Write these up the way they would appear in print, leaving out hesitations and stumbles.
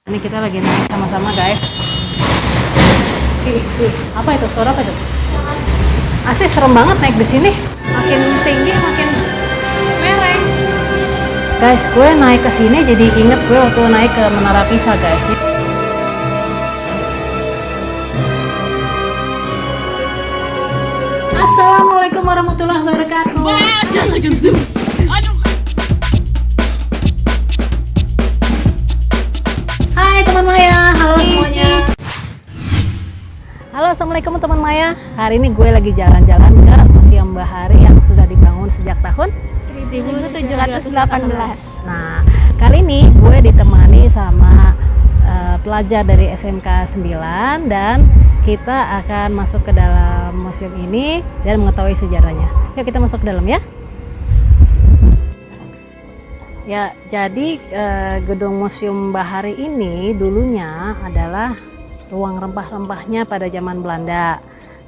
Ini kita lagi naik sama-sama guys. Apa itu? Suara apa itu? Asli serem banget naik di sini. Makin tinggi makin mereng. Guys, gue naik ke sini jadi inget gue waktu naik ke Menara Pisa guys. Assalamualaikum warahmatullahi wabarakatuh. Hai teman Maya, halo semuanya. Halo, assalamualaikum teman Maya. Hari ini gue lagi jalan-jalan ke Museum Bahari yang sudah dibangun sejak tahun 1718. Nah, kali ini gue ditemani sama pelajar dari SMK 9 dan kita akan masuk ke dalam museum ini dan mengetahui sejarahnya. Yuk kita masuk ke dalam ya. Ya, jadi gedung Museum Bahari ini dulunya adalah ruang rempah-rempahnya pada zaman Belanda.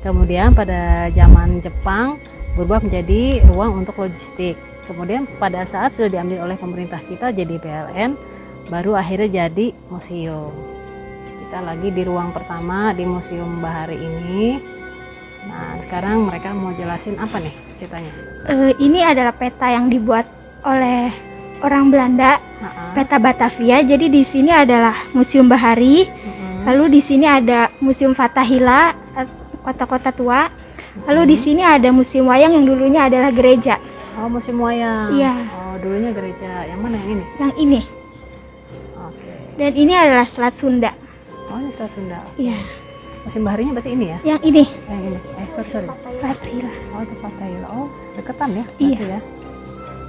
Kemudian pada zaman Jepang berubah menjadi ruang untuk logistik. Kemudian pada saat sudah diambil oleh pemerintah kita jadi PLN, baru akhirnya jadi museum. Kita lagi di ruang pertama di Museum Bahari ini. Nah, sekarang mereka mau jelasin apa nih ceritanya? Ini adalah peta yang dibuat oleh orang Belanda, peta Batavia. Jadi di sini adalah Museum Bahari. Lalu di sini ada Museum Fathahillah, kota-kota tua. Lalu di sini ada Museum Wayang yang dulunya adalah gereja. Oh, Museum Wayang. Iya. Oh, dulunya gereja. Yang mana yang ini? Yang ini. Oke. Dan ini adalah Selat Sunda. Oh, ini Selat Sunda. Iya. Museum Baharinya berarti ini ya? Yang ini. Yang ini. Sorry. Fathahillah. Oh, itu Fathahillah. Oh, deketan ya? Iya. Berarti ya.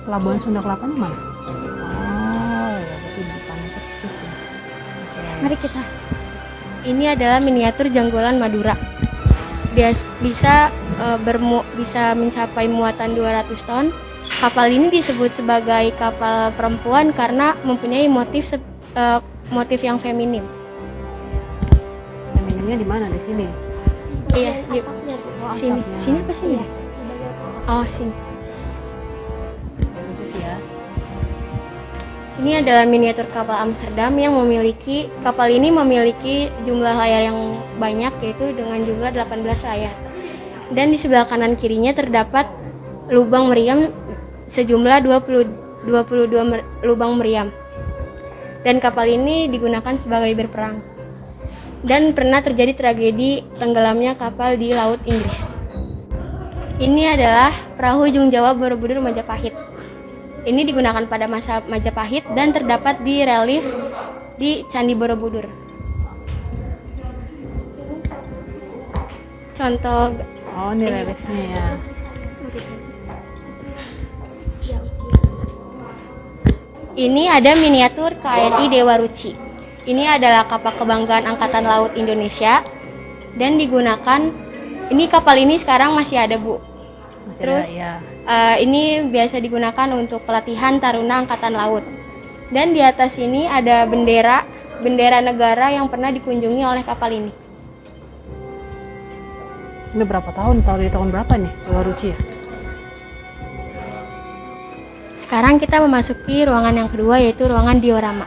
Pelabuhan Sunda Kelapanya mana? Oh, ya berarti di depan persis ya. Oke. Mari kita. Ini adalah miniatur Janggolan Madura. Bisa mencapai muatan 200 ton. Kapal ini disebut sebagai kapal perempuan karena mempunyai motif yang feminim. Feminimnya di mana? Di sini. Iya, di Oh, sini. atapnya. Sini apa sini? Oh, sini. Lucu sih ya. Ini adalah miniatur kapal Amsterdam yang kapal ini memiliki jumlah layar yang banyak, yaitu dengan jumlah 18 layar. Dan di sebelah kanan kirinya terdapat lubang meriam sejumlah 22 lubang meriam. Dan kapal ini digunakan sebagai berperang. Dan pernah terjadi tragedi tenggelamnya kapal di Laut Inggris. Ini adalah perahu Ujung Jawa Borobudur Majapahit. Ini digunakan pada masa Majapahit dan terdapat di relief di Candi Borobudur. Contoh. Oh, ini reliefnya ya. Ini ada miniatur KRI Dewa Ruci. Ini adalah kapal kebanggaan Angkatan Laut Indonesia dan digunakan. Ini kapal ini sekarang masih ada, Bu. Masih Terus ada, ya. ini biasa digunakan untuk pelatihan taruna Angkatan Laut. Dan di atas ini ada bendera negara yang pernah dikunjungi oleh kapal ini. Ini berapa tahun? Di tahun berapa nih? Dewa Ruci ya? Sekarang kita memasuki ruangan yang kedua, yaitu ruangan diorama.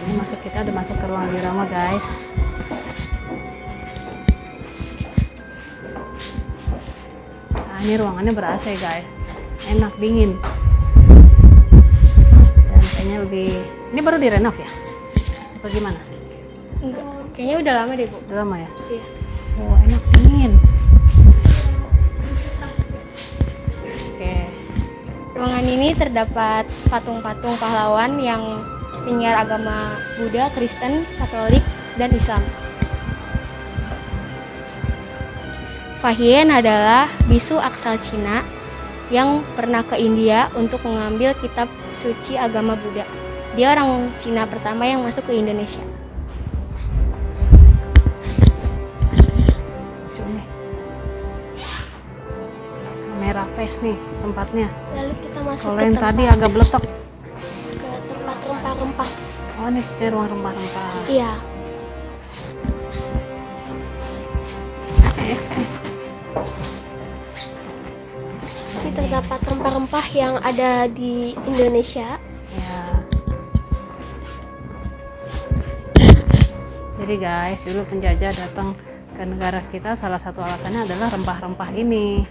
Ini kita udah masuk ke ruang diorama guys. Nah, ini ruangannya ber-AC guys. Enak, dingin. Dan kayaknya lebih... Ini baru direnov ya? Apa gimana? Enggak, kayaknya udah lama deh, Bu. Udah lama ya? Iya. Oh, enak, dingin. Oke. Ruangan ini terdapat patung-patung pahlawan yang penyiar agama Buddha, Kristen, Katolik, dan Islam. Fahien adalah bisu asal Cina yang pernah ke India untuk mengambil kitab suci agama Buddha. Dia orang Cina pertama yang masuk ke Indonesia. Kamera face nih tempatnya. Lalu kita masuk Kalau ke yang tempat, tadi agak beletok. ke tempat rempah-rempah. Oh, ini ruang rempah-rempah. Iya. Ini terdapat rempah-rempah yang ada di Indonesia. Ya. Jadi guys, dulu penjajah datang ke negara kita, salah satu alasannya adalah rempah-rempah ini.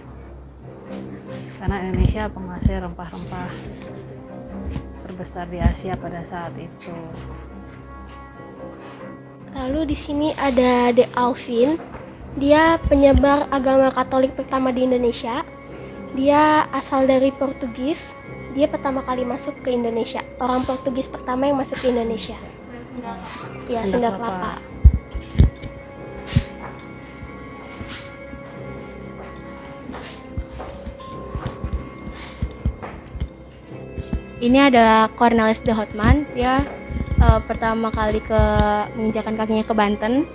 Karena Indonesia penghasil rempah-rempah terbesar di Asia pada saat itu. Lalu di sini ada De Alvin. Dia penyebar agama Katolik pertama di Indonesia. Dia asal dari Portugis. Dia pertama kali masuk ke Indonesia. Orang Portugis pertama yang masuk ke Indonesia. Ya, Sunda Kelapa. Ini adalah Cornelis de Houtman. Dia pertama kali menginjakan kakinya ke Banten.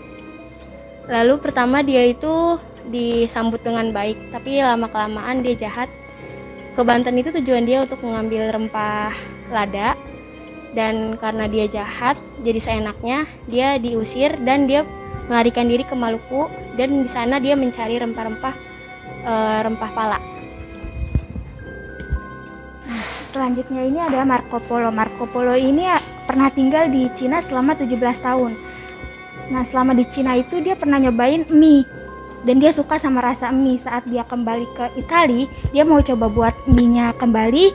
Lalu pertama dia itu disambut dengan baik, tapi lama-kelamaan dia jahat. Ke Banten itu tujuan dia untuk mengambil rempah lada, dan karena dia jahat, jadi seenaknya dia diusir dan dia melarikan diri ke Maluku, dan di sana dia mencari rempah-rempah rempah pala. Selanjutnya ini ada Marco Polo. Marco Polo ini pernah tinggal di Cina selama 17 tahun. Nah, selama di Cina itu dia pernah nyobain mie. Dan dia suka sama rasa mie. Saat dia kembali ke Italia, dia mau coba buat mie-nya kembali,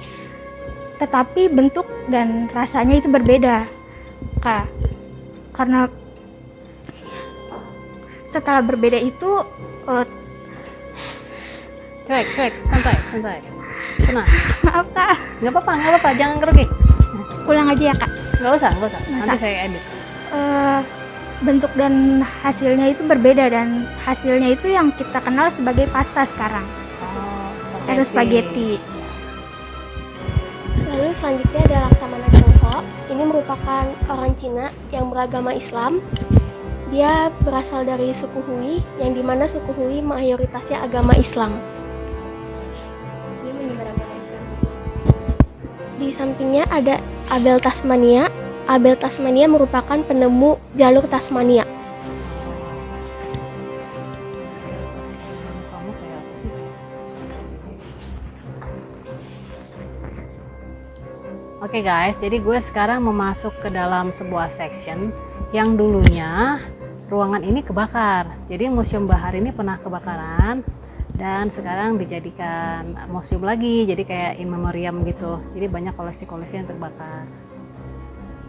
tetapi bentuk dan rasanya itu berbeda. Karena setelah berbeda itu Cuek, santai. Tenang. maaf Kak, Nggak apa-apa, jangan grogi. ulang aja ya Kak. Nggak usah. Nanti saya edit. Bentuk dan hasilnya itu berbeda, dan hasilnya itu yang kita kenal sebagai pasta sekarang. Ada spaghetti. Lalu selanjutnya ada Laksamana Chongho. Ini merupakan orang Cina yang beragama Islam. Dia berasal dari suku Hui, yang dimana suku Hui mayoritasnya agama Islam. Dia menyebar agama Islam. Di sampingnya ada Abel Tasmania. Abel Tasmania merupakan penemu jalur Tasmania. Kamu kayak apa sih? Oke guys, jadi gue sekarang memasuk ke dalam sebuah section yang dulunya ruangan ini kebakar. Jadi Museum Bahari ini pernah kebakaran dan sekarang dijadikan museum lagi, jadi kayak in memoriam gitu. Jadi banyak koleksi-koleksi yang terbakar.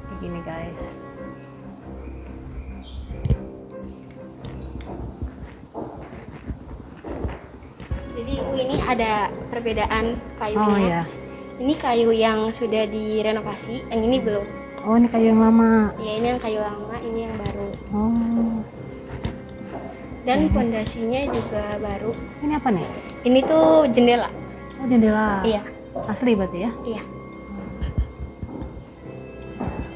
Kayak gini guys. Jadi ini ada perbedaan kayunya. Oh ya. Ini kayu yang sudah direnovasi, yang ini belum. Oh ini kayu yang lama. Ya, ini yang kayu lama, ini yang baru. Oh. Dan pondasinya juga baru. Ini apa nih? Ini tuh jendela. Oh jendela. Iya. Asli berarti ya? Iya.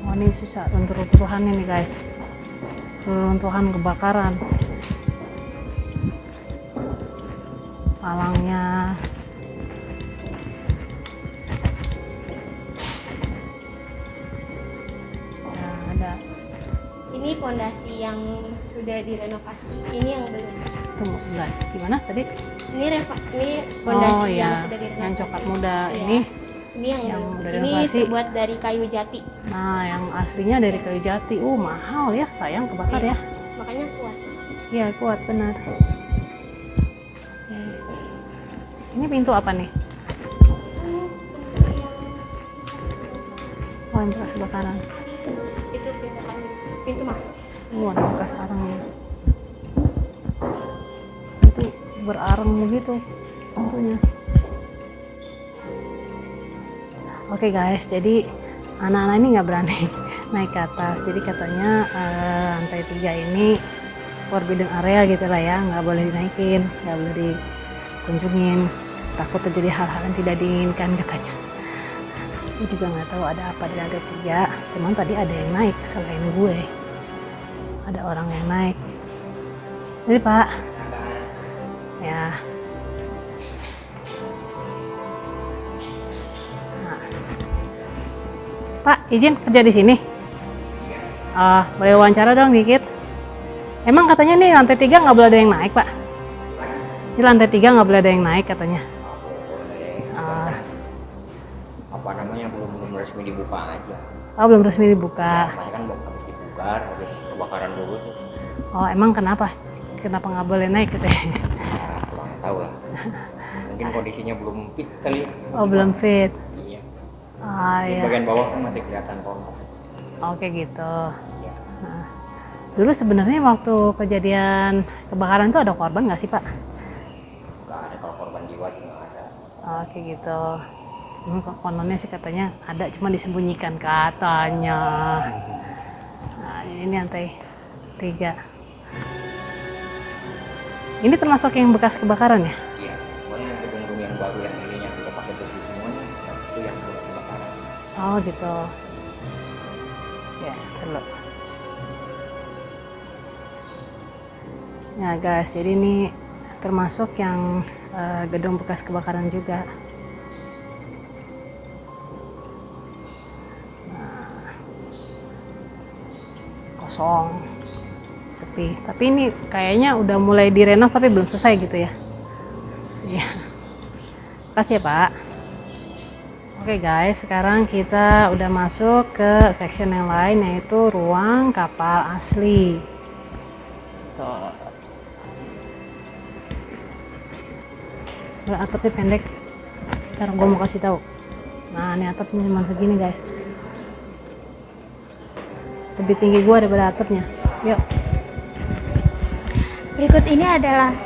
Oh ini susah runtuhan ini guys. Runtuhan kebakaran. Palangnya. Ya, ada. Ini pondasi yang sudah direnovasi, ini yang belum. Tunggu, bentar. Gimana tadi? Ini pondasi Oh, yang iya. sudah direnovasi. Yang coklat muda. Iya. Ini yang yang belum. udah Ini renovasi. terbuat dari kayu jati, Nah, yang aslinya dari kayu jati. Mahal ya, sayang kebakar ya. makanya kuat. Iya, kuat benar. Ini pintu apa nih? Oh, yang bekas kebakaran. Itu pintu masuk. Ada bekas arangnya. Itu berarang begitu pintunya. Oke guys, jadi anak-anak ini nggak berani naik ke atas. Jadi katanya lantai 3 ini forbidden area gitu lah ya, nggak boleh dinaikin, nggak boleh dikunjungin. Takut terjadi hal-hal yang tidak diinginkan katanya. Gue juga nggak tahu ada apa di lantai 3. Cuman tadi ada yang naik selain gue. Ada orang yang naik. Jadi Pak, ya. Nah. Pak, izin kerja di sini. Boleh wawancara dong dikit. Emang katanya nih lantai 3 nggak boleh ada yang naik Pak. Di lantai 3 nggak boleh ada yang naik katanya. Apa namanya belum resmi dibuka aja. Oh belum resmi dibuka. Makanya kan habis dibuka, habis kebakaran dulu tuh. Oh, emang kenapa? Kenapa nggak boleh naik gitu ya? Kurang tahu lah. Mungkin kondisinya belum fit kali. Oh, belum fit. Iya. Ah, Di ya. bagian bawah kan masih kelihatan kompor. Oke gitu. Iya. Nah, dulu sebenarnya waktu kejadian kebakaran itu ada korban nggak sih Pak? Nggak ada, kalau korban jiwa sih nggak ada. Oke gitu. Kononnya sih katanya ada, cuma disembunyikan katanya. Nah, ini lantai 3. Ini termasuk yang bekas kebakaran ya? Iya. Pokoknya gedung-gedung yang baru yang ininya kita pakai besi semuanya, nah, itu yang belum kebakaran. Oh gitu. Ya, dulu. Ya guys, jadi ini termasuk yang gedung bekas kebakaran juga. Nah, kosong, sepi. Tapi ini kayaknya udah mulai direnov tapi belum selesai gitu ya. Iya. Makasih ya Pak. Oke guys, sekarang kita udah masuk ke section yang lain, yaitu ruang kapal asli. Tuh. Atapnya pendek. Ntar gue mau kasih tahu. Nah, ini atapnya cuma segini guys. Lebih tinggi gue daripada atapnya. Yuk. Berikut ini adalah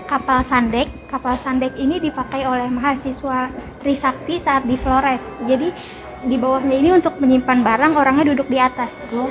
kapal Sandek. Kapal Sandek ini dipakai oleh mahasiswa Trisakti saat di Flores. Jadi di bawahnya ini untuk menyimpan barang, orangnya duduk di atas. Oh.